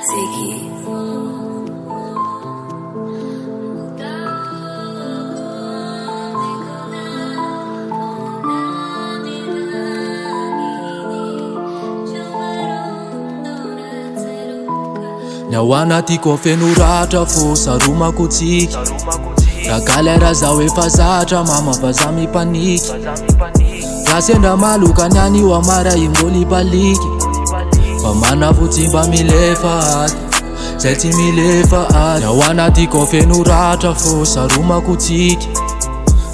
Ao anaty feno ratra fô saromako tsiky raha galera zaho efa zatra mama vaza mipaniky raha sendra maloka niany io amara imbola ibaliky fa manavotsy mba milefa aty zay tsy milefa aty. Ao anaty feno ratra fô saromako tsiky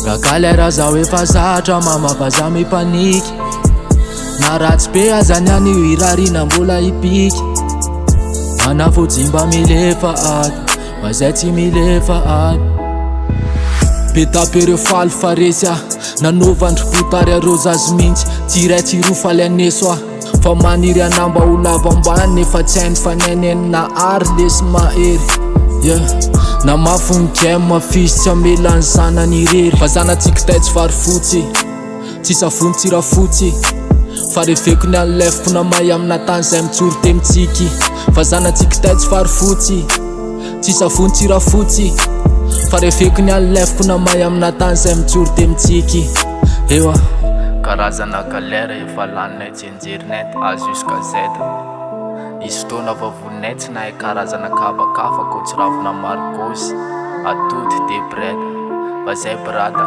raha galera zaho efa zatra mama vaza mipaniky na ratsy be aza niany io irarina mbola ipiky manavotsy mba milefa aty fa zay tsy milefa aty. Be tapere faly faresy ah nanovandripotary areo zazy mintsy tsy ray tsy ro faly aneso ah fa maniry anamba ho lava ambany nefa tsy hainy faneneny na ary lesy mahery na mafonikem mafisy tsy amelany zanany irery fa zanatsika tay tsy vary fotsy tsy savony tsira fotsy fa reveko ny anlefiko na mahay amina tany zay mitsory temitsiky fa zanatsika tay tsy vary fotsy tsy savony tsira fotsy fa reveko ny anlefiko na mahay amina tany zay mitsory temitsiky ewa karazana galera efa laninay tsy enjerinay azo jusqu'à Z isy fotoana vavonay tsy nahay karazana kabakafa ko tsy ravina margosy atody de bread fa zay brada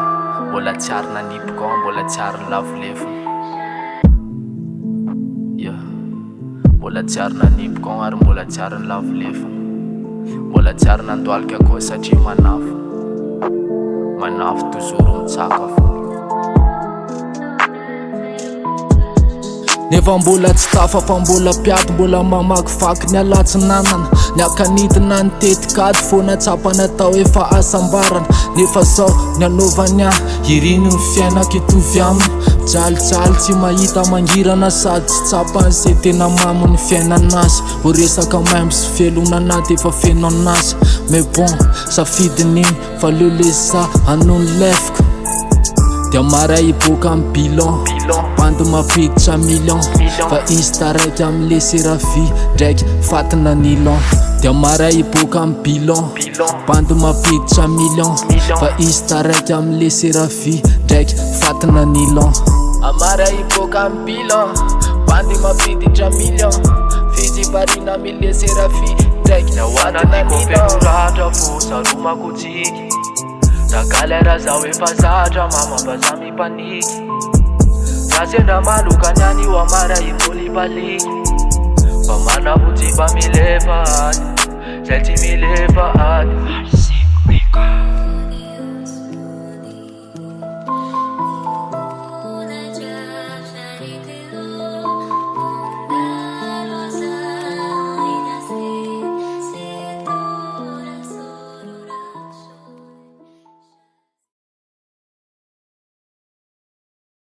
mbola tsy ary nanipiko mbola tsy ary lavolefona mbola tsy ary nanipiko ary mbola tsy ary lavolefona mbola tsy ary nandoalika koa satria manafo toujours mitsaka fo nefa mbola tsy tafa fa mbola piaty mbola mamakivaky ny alatsinanana ny akanitina ny tetikady fô natsapa natao efa asambarana nefa zao ny anaovany ah iriny ny fiainako itovy aminy jalijaly tsy mahita mangirana sady tsy tsapany zay tena maminy fiainanazy ho resaka maimbo sy velonanaty efa feno anazy mais bon safidin'iny fa leo lesa anony lefiko dia mara iboka amy bilan bandy mapiditra million fa insta raiky amy le serafi ndraiky fatina nilon dia mara iboka amy bilan bandy mapiditra million fa insta raiky amy le serafi ndraiky fatina nilon amara iboka amy bilan bandy mapiditra million fizy varina amy le serafi ndraiky fatina nilon ratra fo saromako tsiky raha galera zaho efa zatra mama vaza mipaniky raha sendra maloka niany io amara imbola ibaliky fa manavotsy mba milefa aty zay tsy milefa aty.